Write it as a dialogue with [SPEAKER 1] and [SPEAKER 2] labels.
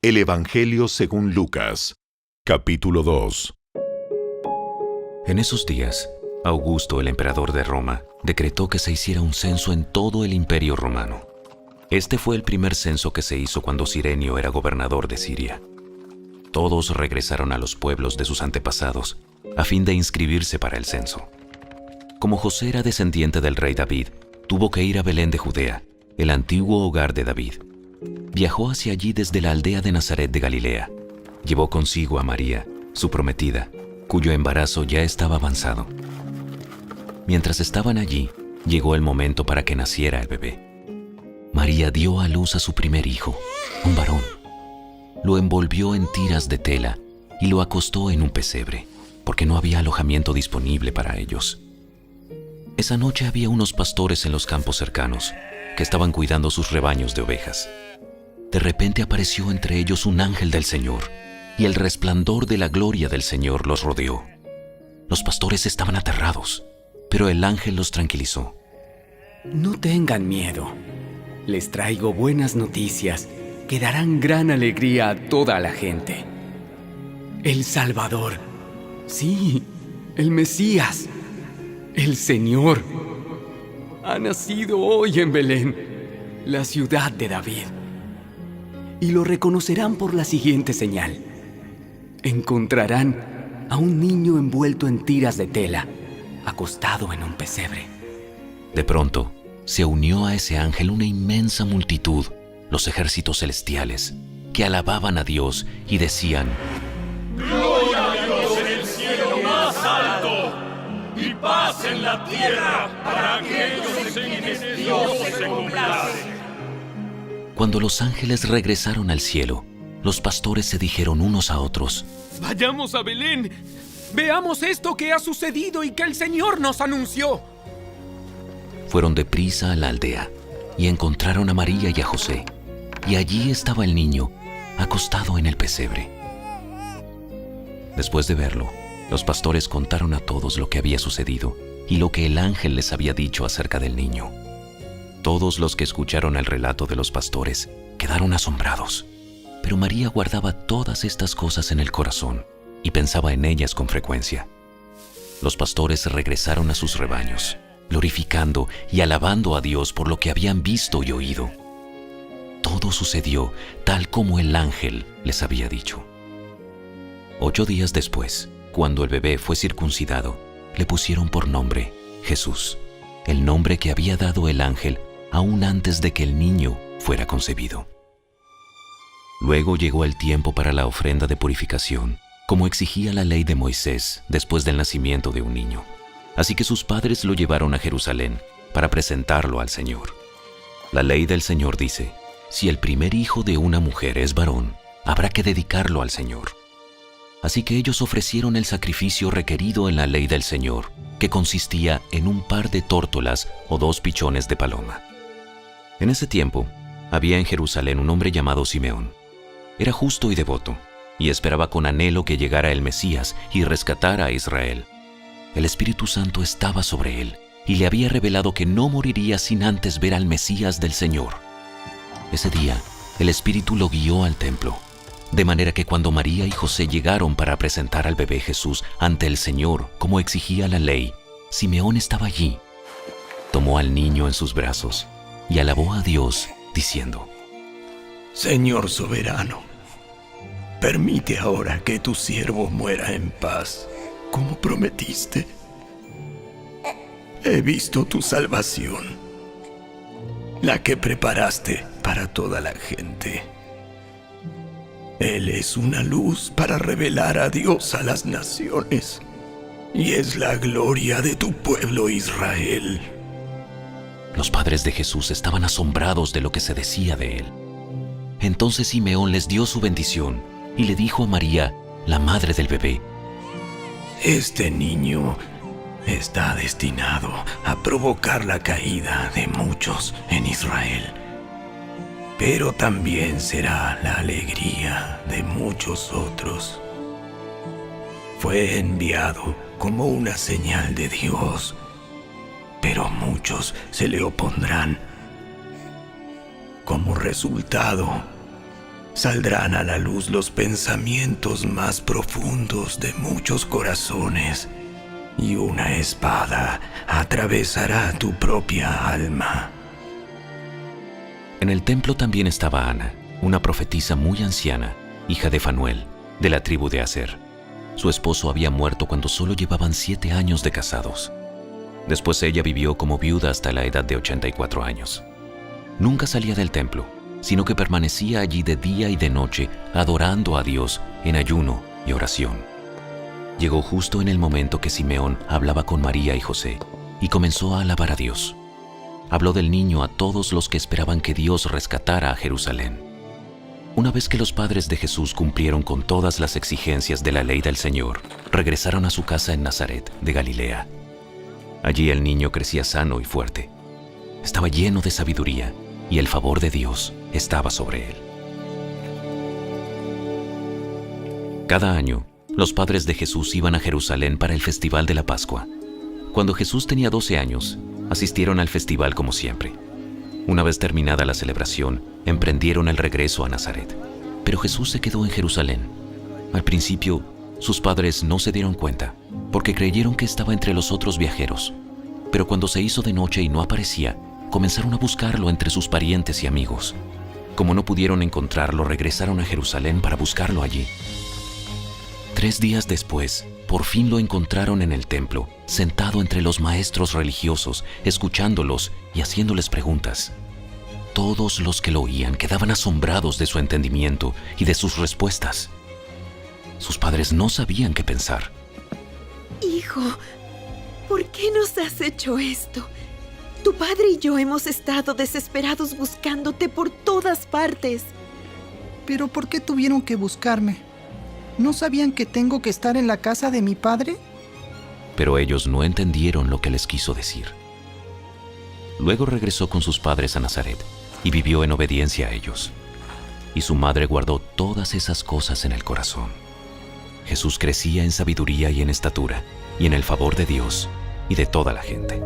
[SPEAKER 1] El Evangelio según Lucas, capítulo 2.
[SPEAKER 2] En esos días, Augusto, el emperador de Roma, decretó que se hiciera un censo en todo el imperio romano. Este fue el primer censo que se hizo cuando Cirenio era gobernador de Siria. Todos regresaron a los pueblos de sus antepasados, a fin de inscribirse para el censo. Como José era descendiente del rey David, tuvo que ir a Belén de Judea, el antiguo hogar de David. Viajó hacia allí desde la aldea de Nazaret de Galilea. Llevó consigo a María, su prometida, cuyo embarazo ya estaba avanzado. Mientras estaban allí, llegó el momento para que naciera el bebé. María dio a luz a su primer hijo, un varón. Lo envolvió en tiras de tela y lo acostó en un pesebre, porque no había alojamiento disponible para ellos. Esa noche había unos pastores en los campos cercanos, que estaban cuidando sus rebaños de ovejas. De repente apareció entre ellos un ángel del Señor, y el resplandor de la gloria del Señor los rodeó. Los pastores estaban aterrados, pero el ángel los tranquilizó.
[SPEAKER 3] No tengan miedo. Les traigo buenas noticias que darán gran alegría a toda la gente. El Salvador, sí, el Mesías, el Señor, ha nacido hoy en Belén, la ciudad de David. Y lo reconocerán por la siguiente señal. Encontrarán a un niño envuelto en tiras de tela, acostado en un pesebre.
[SPEAKER 2] De pronto, se unió a ese ángel una inmensa multitud, los ejércitos celestiales, que alababan a Dios y decían:
[SPEAKER 4] ¡Gloria a Dios en el cielo más alto! ¡Y paz en la tierra para aquellos en quienes Dios se complace!
[SPEAKER 2] Cuando los ángeles regresaron al cielo, los pastores se dijeron unos a otros:
[SPEAKER 5] ¡Vayamos a Belén! ¡Veamos esto que ha sucedido y que el Señor nos anunció!
[SPEAKER 2] Fueron deprisa a la aldea y encontraron a María y a José, y allí estaba el niño, acostado en el pesebre. Después de verlo, los pastores contaron a todos lo que había sucedido y lo que el ángel les había dicho acerca del niño. Todos los que escucharon el relato de los pastores quedaron asombrados, pero María guardaba todas estas cosas en el corazón y pensaba en ellas con frecuencia. Los pastores regresaron a sus rebaños, glorificando y alabando a Dios por lo que habían visto y oído. Todo sucedió tal como el ángel les había dicho. 8 días después, cuando el bebé fue circuncidado, le pusieron por nombre Jesús, el nombre que había dado el ángel aún antes de que el niño fuera concebido. Luego llegó el tiempo para la ofrenda de purificación, como exigía la ley de Moisés después del nacimiento de un niño. Así que sus padres lo llevaron a Jerusalén para presentarlo al Señor. La ley del Señor dice: si el primer hijo de una mujer es varón, habrá que dedicarlo al Señor. Así que ellos ofrecieron el sacrificio requerido en la ley del Señor, que consistía en un par de tórtolas o 2 pichones de paloma. En ese tiempo, había en Jerusalén un hombre llamado Simeón. Era justo y devoto, y esperaba con anhelo que llegara el Mesías y rescatara a Israel. El Espíritu Santo estaba sobre él, y le había revelado que no moriría sin antes ver al Mesías del Señor. Ese día, el Espíritu lo guió al templo, de manera que cuando María y José llegaron para presentar al bebé Jesús ante el Señor, como exigía la ley, Simeón estaba allí. Tomó al niño en sus brazos y alabó a Dios, diciendo:
[SPEAKER 6] Señor soberano, permite ahora que tu siervo muera en paz, como prometiste. He visto tu salvación, la que preparaste para toda la gente. Él es una luz para revelar a Dios a las naciones, y es la gloria de tu pueblo Israel.
[SPEAKER 2] Los padres de Jesús estaban asombrados de lo que se decía de él. Entonces Simeón les dio su bendición y le dijo a María, la madre del bebé:
[SPEAKER 6] Este niño está destinado a provocar la caída de muchos en Israel, pero también será la alegría de muchos otros. Fue enviado como una señal de Dios, pero muchos se le opondrán. Como resultado, saldrán a la luz los pensamientos más profundos de muchos corazones, y una espada atravesará tu propia alma.
[SPEAKER 2] En el templo también estaba Ana, una profetisa muy anciana, hija de Fanuel, de la tribu de Aser. Su esposo había muerto cuando solo llevaban 7 años de casados. Después ella vivió como viuda hasta la edad de 84 años. Nunca salía del templo, sino que permanecía allí de día y de noche, adorando a Dios en ayuno y oración. Llegó justo en el momento que Simeón hablaba con María y José, y comenzó a alabar a Dios. Habló del niño a todos los que esperaban que Dios rescatara a Jerusalén. Una vez que los padres de Jesús cumplieron con todas las exigencias de la ley del Señor, regresaron a su casa en Nazaret, de Galilea. Allí el niño crecía sano y fuerte. Estaba lleno de sabiduría, y el favor de Dios estaba sobre él. Cada año, los padres de Jesús iban a Jerusalén para el festival de la Pascua. Cuando Jesús tenía 12 años, asistieron al festival como siempre. Una vez terminada la celebración, emprendieron el regreso a Nazaret. Pero Jesús se quedó en Jerusalén. Al principio, sus padres no se dieron cuenta, porque creyeron que estaba entre los otros viajeros. Pero cuando se hizo de noche y no aparecía, comenzaron a buscarlo entre sus parientes y amigos. Como no pudieron encontrarlo, regresaron a Jerusalén para buscarlo allí. 3 días después, por fin lo encontraron en el templo, sentado entre los maestros religiosos, escuchándolos y haciéndoles preguntas. Todos los que lo oían quedaban asombrados de su entendimiento y de sus respuestas. Sus padres no sabían qué pensar.
[SPEAKER 7] Hijo, ¿por qué nos has hecho esto? Tu padre y yo hemos estado desesperados buscándote por todas partes.
[SPEAKER 8] ¿Pero por qué tuvieron que buscarme? ¿No sabían que tengo que estar en la casa de mi padre?
[SPEAKER 2] Pero ellos no entendieron lo que les quiso decir. Luego regresó con sus padres a Nazaret y vivió en obediencia a ellos. Y su madre guardó todas esas cosas en el corazón. Jesús crecía en sabiduría y en estatura, y en el favor de Dios y de toda la gente.